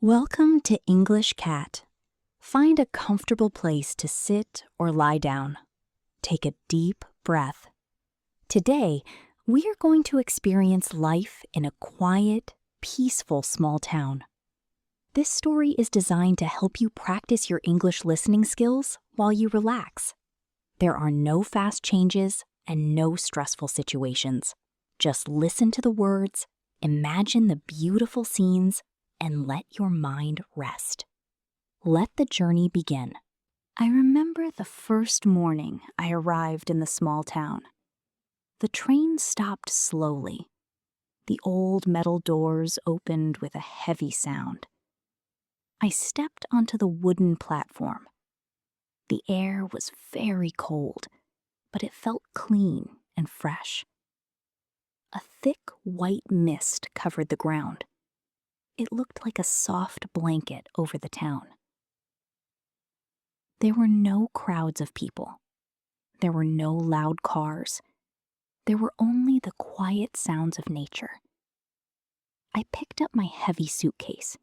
Welcome to English Cat. Find a comfortable place to sit or lie down. Take a deep breath. Today, we are going to experience life in a quiet, peaceful small town. This story is designed to help you practice your English listening skills while you relax. There are no fast changes and no stressful situations. Just listen to the words, imagine the beautiful scenes, and let your mind rest. Let the journey begin. I remember the first morning I arrived in the small town. The train stopped slowly. The old metal doors opened with a heavy sound. I stepped onto the wooden platform. The air was very cold, but it felt clean and fresh. A thick white mist covered the ground. It looked like a soft blanket over the town. There were no crowds of people. There were no loud cars. There were only the quiet sounds of nature. I picked up my heavy suitcase.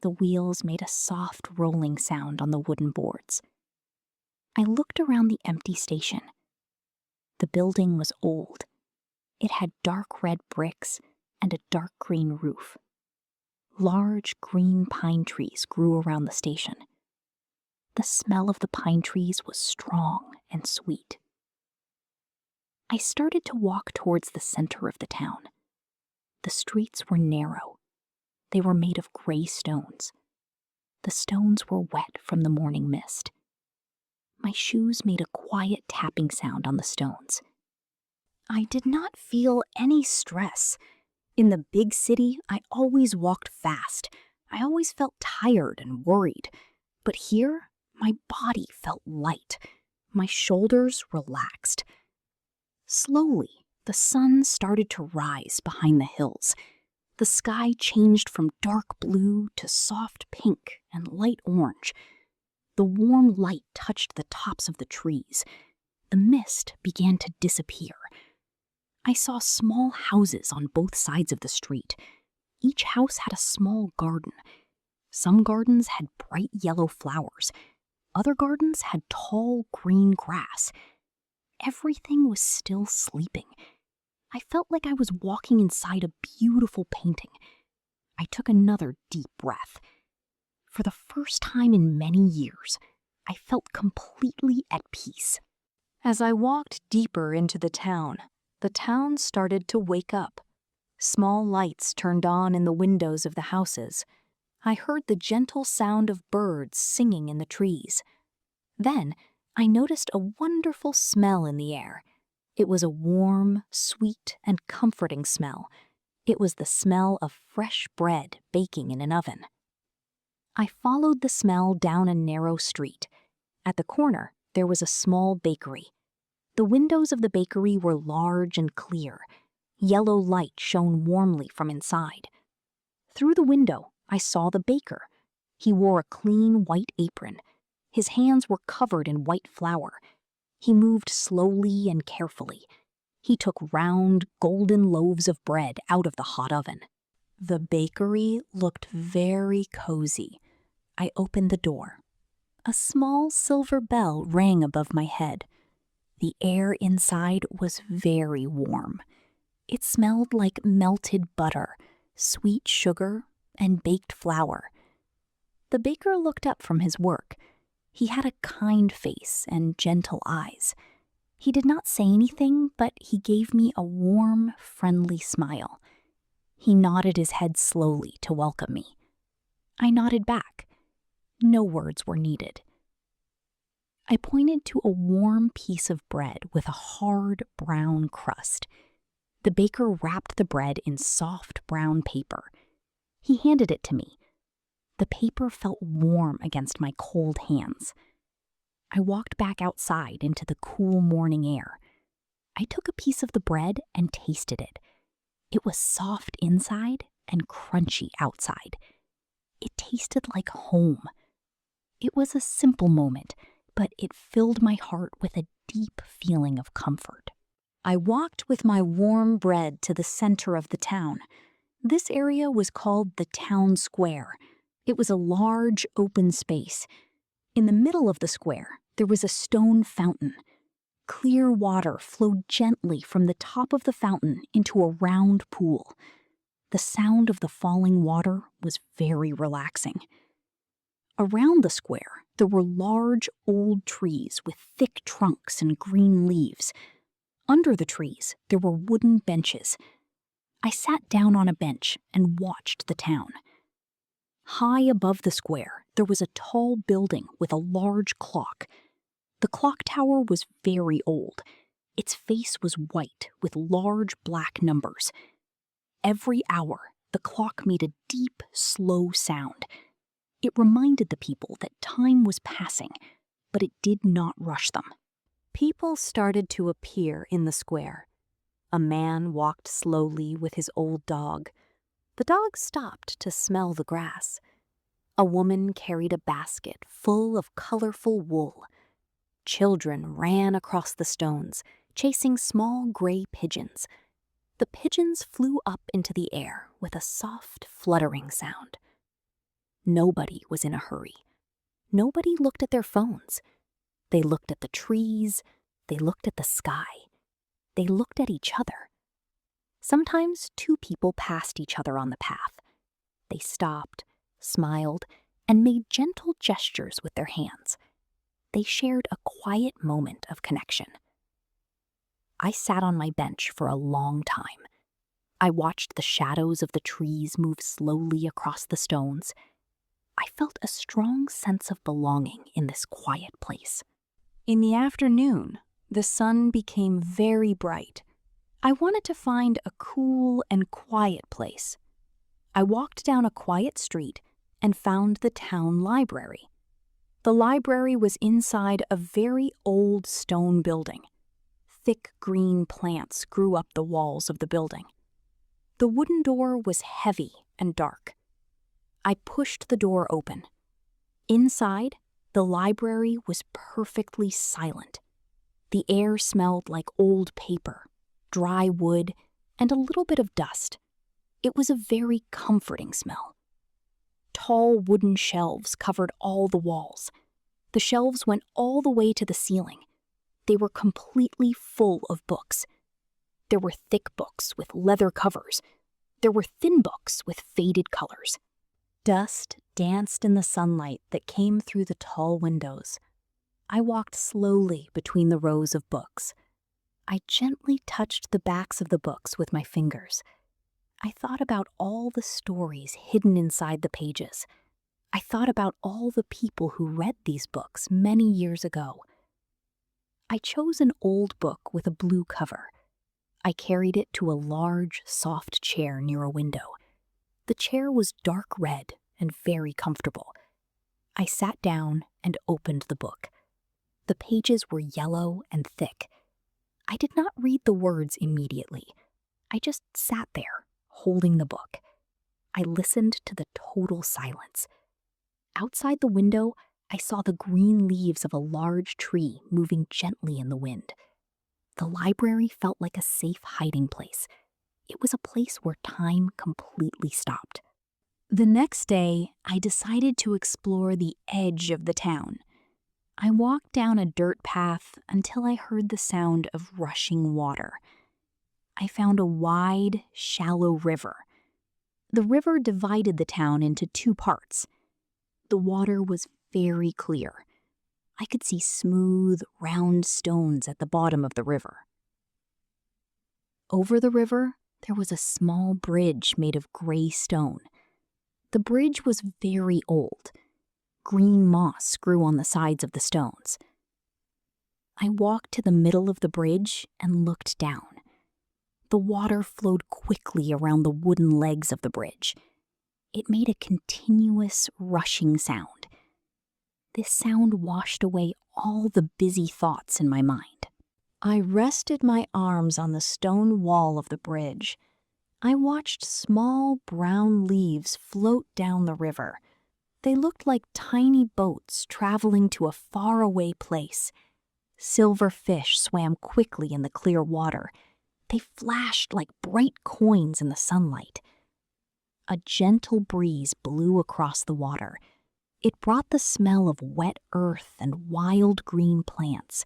The wheels made a soft rolling sound on the wooden boards. I looked around the empty station. The building was old. It had dark red bricks and a dark green roof. Large green pine trees grew around the station. The smell of the pine trees was strong and sweet. I started to walk towards the center of the town. The streets were narrow. They were made of gray stones. The stones were wet from the morning mist. My shoes made a quiet tapping sound on the stones. I did not feel any stress. In the big city, I always walked fast. I always felt tired and worried. But here, my body felt light. My shoulders relaxed. Slowly, the sun started to rise behind the hills. The sky changed from dark blue to soft pink and light orange. The warm light touched the tops of the trees. The mist began to disappear. I saw small houses on both sides of the street. Each house had a small garden. Some gardens had bright yellow flowers. Other gardens had tall green grass. Everything was still sleeping. I felt like I was walking inside a beautiful painting. I took another deep breath. For the first time in many years, I felt completely at peace. As I walked deeper into the town started to wake up. Small lights turned on in the windows of the houses. I heard the gentle sound of birds singing in the trees. Then I noticed a wonderful smell in the air. It was a warm, sweet, and comforting smell. It was the smell of fresh bread baking in an oven. I followed the smell down a narrow street. At the corner, there was a small bakery. The windows of the bakery were large and clear. Yellow light shone warmly from inside. Through the window, I saw the baker. He wore a clean white apron. His hands were covered in white flour. He moved slowly and carefully. He took round, golden loaves of bread out of the hot oven. The bakery looked very cozy. I opened the door. A small silver bell rang above my head. The air inside was very warm. It smelled like melted butter, sweet sugar, and baked flour. The baker looked up from his work. He had a kind face and gentle eyes. He did not say anything, but he gave me a warm, friendly smile. He nodded his head slowly to welcome me. I nodded back. No words were needed. I pointed to a warm piece of bread with a hard brown crust. The baker wrapped the bread in soft brown paper. He handed it to me. The paper felt warm against my cold hands. I walked back outside into the cool morning air. I took a piece of the bread and tasted it. It was soft inside and crunchy outside. It tasted like home. It was a simple moment, but it filled my heart with a deep feeling of comfort. I walked with my warm bread to the center of the town. This area was called the town square. It was a large, open space. In the middle of the square, there was a stone fountain. Clear water flowed gently from the top of the fountain into a round pool. The sound of the falling water was very relaxing. Around the square, there were large, old trees with thick trunks and green leaves. Under the trees, there were wooden benches. I sat down on a bench and watched the town. High above the square, there was a tall building with a large clock. The clock tower was very old. Its face was white with large black numbers. Every hour, the clock made a deep, slow sound. It reminded the people that time was passing, but it did not rush them. People started to appear in the square. A man walked slowly with his old dog. The dog stopped to smell the grass. A woman carried a basket full of colorful wool. Children ran across the stones, chasing small gray pigeons. The pigeons flew up into the air with a soft, fluttering sound. Nobody was in a hurry. Nobody looked at their phones. They looked at the trees. They looked at the sky. They looked at each other. Sometimes two people passed each other on the path. They stopped, smiled, and made gentle gestures with their hands. They shared a quiet moment of connection. I sat on my bench for a long time. I watched the shadows of the trees move slowly across the stones. I felt a strong sense of belonging in this quiet place. In the afternoon, the sun became very bright. I wanted to find a cool and quiet place. I walked down a quiet street and found the town library. The library was inside a very old stone building. Thick green plants grew up the walls of the building. The wooden door was heavy and dark. I pushed the door open. Inside, the library was perfectly silent. The air smelled like old paper, dry wood, and a little bit of dust. It was a very comforting smell. Tall wooden shelves covered all the walls. The shelves went all the way to the ceiling. They were completely full of books. There were thick books with leather covers. There were thin books with faded colors. Dust danced in the sunlight that came through the tall windows. I walked slowly between the rows of books. I gently touched the backs of the books with my fingers. I thought about all the stories hidden inside the pages. I thought about all the people who read these books many years ago. I chose an old book with a blue cover. I carried it to a large, soft chair near a window. The chair was dark red and very comfortable. I sat down and opened the book. The pages were yellow and thick. I did not read the words immediately. I just sat there, holding the book. I listened to the total silence. Outside the window, I saw the green leaves of a large tree moving gently in the wind. The library felt like a safe hiding place. It was a place where time completely stopped. The next day, I decided to explore the edge of the town. I walked down a dirt path until I heard the sound of rushing water. I found a wide, shallow river. The river divided the town into two parts. The water was very clear. I could see smooth, round stones at the bottom of the river. Over the river, there was a small bridge made of gray stone. The bridge was very old. Green moss grew on the sides of the stones. I walked to the middle of the bridge and looked down. The water flowed quickly around the wooden legs of the bridge. It made a continuous, rushing sound. This sound washed away all the busy thoughts in my mind. I rested my arms on the stone wall of the bridge. I watched small brown leaves float down the river. They looked like tiny boats traveling to a faraway place. Silver fish swam quickly in the clear water. They flashed like bright coins in the sunlight. A gentle breeze blew across the water. It brought the smell of wet earth and wild green plants.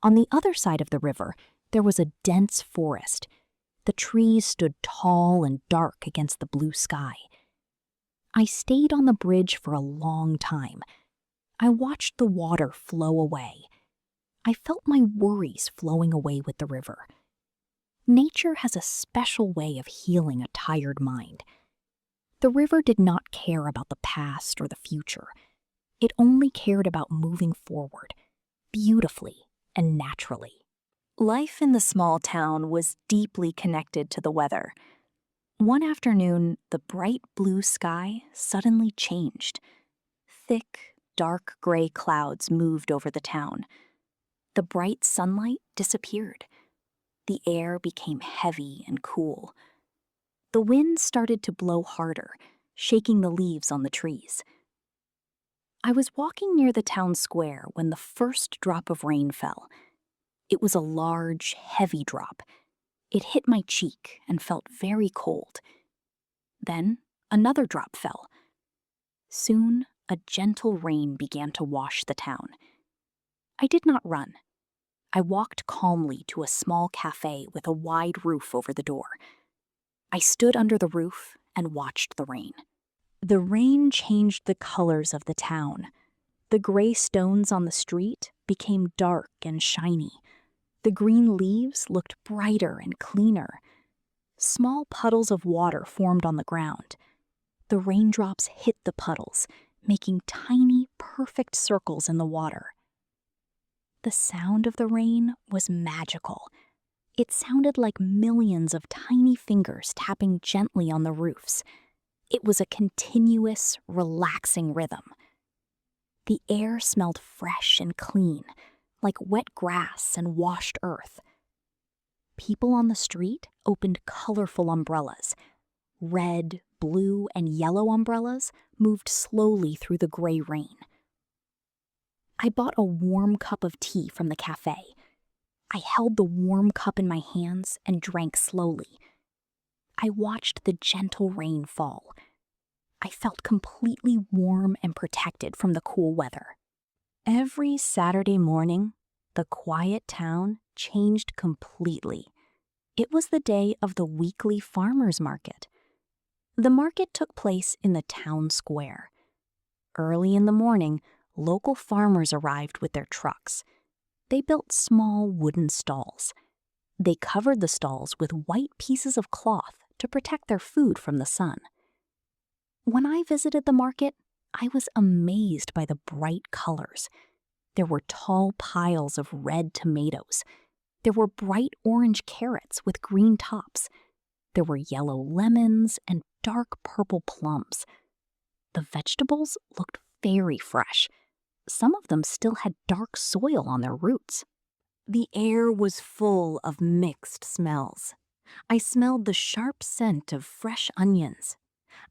On the other side of the river, there was a dense forest. The trees stood tall and dark against the blue sky. I stayed on the bridge for a long time. I watched the water flow away. I felt my worries flowing away with the river. Nature has a special way of healing a tired mind. The river did not care about the past or the future. It only cared about moving forward, beautifully and naturally. Life in the small town was deeply connected to the weather. One afternoon, the bright blue sky suddenly changed. Thick, dark gray clouds moved over the town. The bright sunlight disappeared. The air became heavy and cool. The wind started to blow harder, shaking the leaves on the trees. I was walking near the town square when the first drop of rain fell. It was a large, heavy drop. It hit my cheek and felt very cold. Then another drop fell. Soon, a gentle rain began to wash the town. I did not run. I walked calmly to a small cafe with a wide roof over the door. I stood under the roof and watched the rain. The rain changed the colors of the town. The gray stones on the street became dark and shiny. The green leaves looked brighter and cleaner. Small puddles of water formed on the ground. The raindrops hit the puddles, making tiny, perfect circles in the water. The sound of the rain was magical. It sounded like millions of tiny fingers tapping gently on the roofs. It was a continuous, relaxing rhythm. The air smelled fresh and clean, like wet grass and washed earth. People on the street opened colorful umbrellas. Red, blue, and yellow umbrellas moved slowly through the gray rain. I bought a warm cup of tea from the cafe. I held the warm cup in my hands and drank slowly. I watched the gentle rain fall. I felt completely warm and protected from the cool weather. Every Saturday morning, the quiet town changed completely. It was the day of the weekly farmers' market. The market took place in the town square. Early in the morning, local farmers arrived with their trucks. They built small wooden stalls. They covered the stalls with white pieces of cloth to protect their food from the sun. When I visited the market, I was amazed by the bright colors. There were tall piles of red tomatoes. There were bright orange carrots with green tops. There were yellow lemons and dark purple plums. The vegetables looked very fresh. Some of them still had dark soil on their roots. The air was full of mixed smells. I smelled the sharp scent of fresh onions.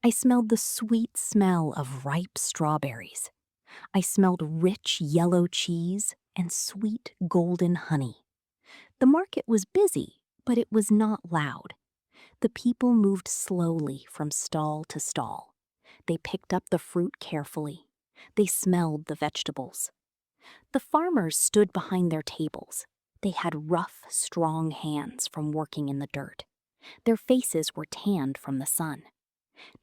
I smelled the sweet smell of ripe strawberries. I smelled rich yellow cheese and sweet golden honey. The market was busy, but it was not loud. The people moved slowly from stall to stall. They picked up the fruit carefully. They smelled the vegetables. The farmers stood behind their tables. They had rough, strong hands from working in the dirt. Their faces were tanned from the sun.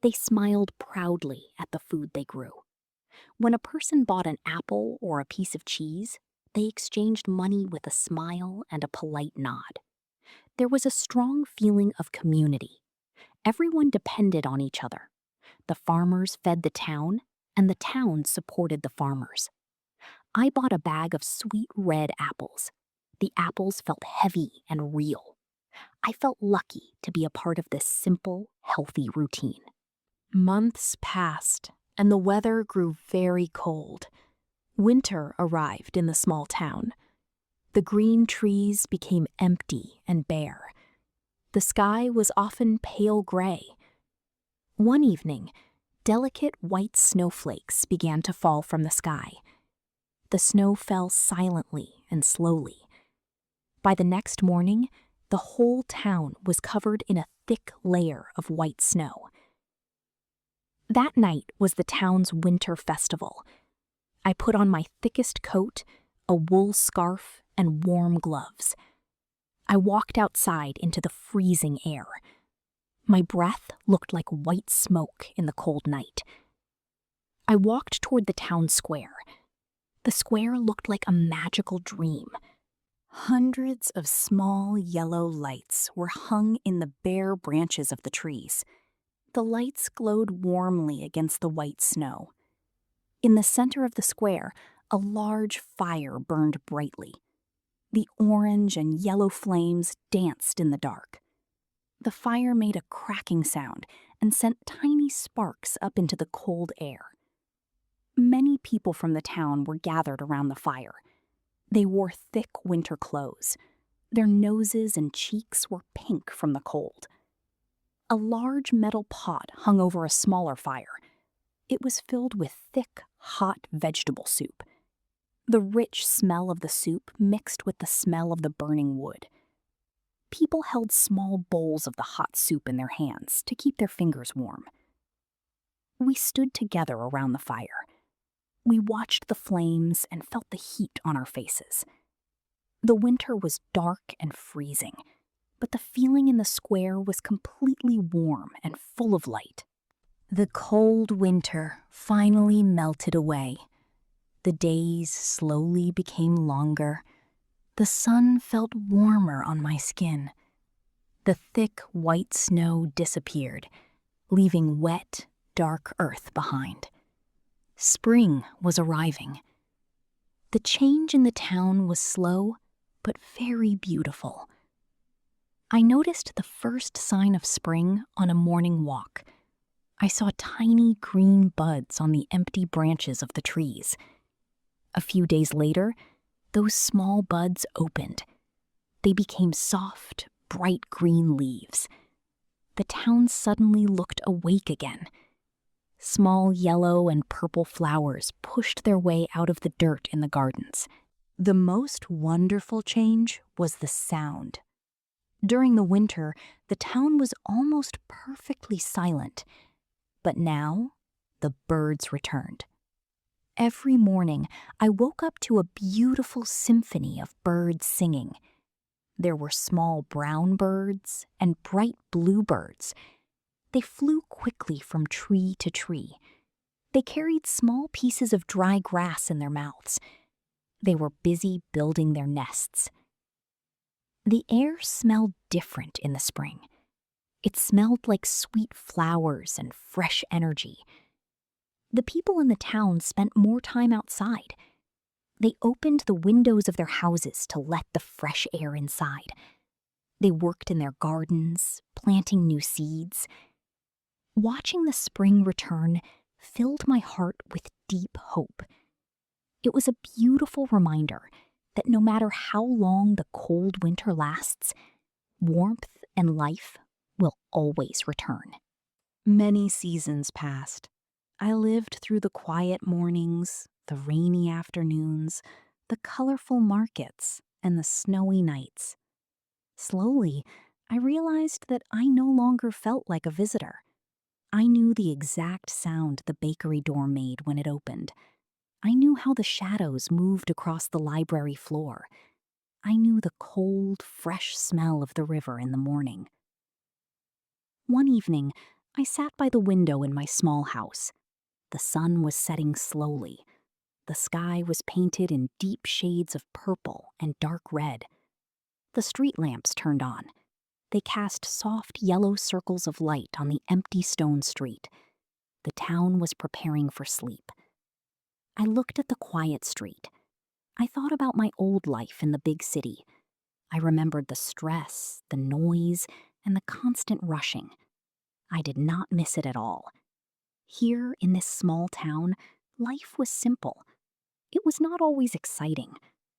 They smiled proudly at the food they grew. When a person bought an apple or a piece of cheese, they exchanged money with a smile and a polite nod. There was a strong feeling of community. Everyone depended on each other. The farmers fed the town, and the town supported the farmers. I bought a bag of sweet red apples. The apples felt heavy and real. I felt lucky to be a part of this simple, healthy routine. Months passed, and the weather grew very cold. Winter arrived in the small town. The green trees became empty and bare. The sky was often pale gray. One evening, delicate white snowflakes began to fall from the sky. The snow fell silently and slowly. By the next morning, the whole town was covered in a thick layer of white snow. That night was the town's winter festival. I put on my thickest coat, a wool scarf, and warm gloves. I walked outside into the freezing air. My breath looked like white smoke in the cold night. I walked toward the town square. The square looked like a magical dream. Hundreds of small yellow lights were hung in the bare branches of the trees. The lights glowed warmly against the white snow. In the center of the square, a large fire burned brightly. The orange and yellow flames danced in the dark. The fire made a cracking sound and sent tiny sparks up into the cold air. Many people from the town were gathered around the fire. They wore thick winter clothes. Their noses and cheeks were pink from the cold. A large metal pot hung over a smaller fire. It was filled with thick, hot vegetable soup. The rich smell of the soup mixed with the smell of the burning wood. People held small bowls of the hot soup in their hands to keep their fingers warm. We stood together around the fire. We watched the flames and felt the heat on our faces. The winter was dark and freezing, but the feeling in the square was completely warm and full of light. The cold winter finally melted away. The days slowly became longer. The sun felt warmer on my skin. The thick white snow disappeared, leaving wet, dark earth behind. Spring was arriving. The change in the town was slow, but very beautiful. I noticed the first sign of spring on a morning walk. I saw tiny green buds on the empty branches of the trees. A few days later, those small buds opened. They became soft, bright green leaves. The town suddenly looked awake again. Small yellow and purple flowers pushed their way out of the dirt in the gardens. The most wonderful change was the sound. During the winter, the town was almost perfectly silent. But now, the birds returned. Every morning, I woke up to a beautiful symphony of birds singing. There were small brown birds and bright blue birds. They flew quickly from tree to tree. They carried small pieces of dry grass in their mouths. They were busy building their nests. The air smelled different in the spring. It smelled like sweet flowers and fresh energy. The people in the town spent more time outside. They opened the windows of their houses to let the fresh air inside. They worked in their gardens, planting new seeds. Watching the spring return filled my heart with deep hope. It was a beautiful reminder that no matter how long the cold winter lasts, warmth and life will always return. Many seasons passed. I lived through the quiet mornings, the rainy afternoons, the colorful markets, and the snowy nights. Slowly, I realized that I no longer felt like a visitor. I knew the exact sound the bakery door made when it opened. I knew how the shadows moved across the library floor. I knew the cold, fresh smell of the river in the morning. One evening, I sat by the window in my small house. The sun was setting slowly. The sky was painted in deep shades of purple and dark red. The street lamps turned on. They cast soft yellow circles of light on the empty stone street. The town was preparing for sleep. I looked at the quiet street. I thought about my old life in the big city. I remembered the stress, the noise, and the constant rushing. I did not miss it at all. Here in this small town, life was simple. It was not always exciting,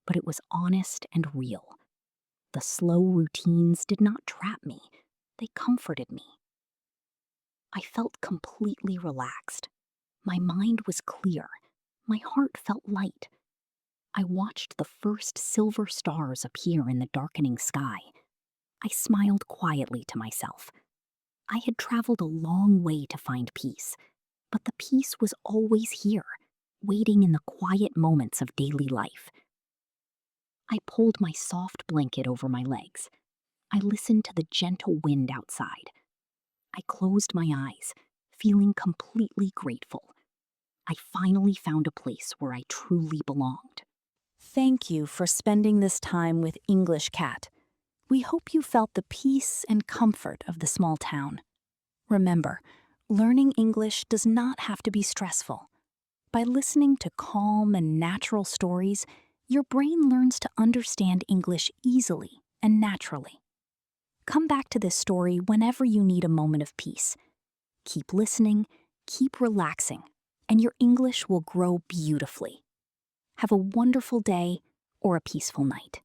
but it was honest and real. The slow routines did not trap me. They comforted me. I felt completely relaxed. My mind was clear. My heart felt light. I watched the first silver stars appear in the darkening sky. I smiled quietly to myself. I had traveled a long way to find peace. But the peace was always here, waiting in the quiet moments of daily life. I pulled my soft blanket over my legs. I listened to the gentle wind outside. I closed my eyes, feeling completely grateful. I finally found a place where I truly belonged. Thank you for spending this time with English Cat. We hope you felt the peace and comfort of the small town. Remember, learning English does not have to be stressful. By listening to calm and natural stories, your brain learns to understand English easily and naturally. Come back to this story whenever you need a moment of peace. Keep listening, keep relaxing, and your English will grow beautifully. Have a wonderful day or a peaceful night.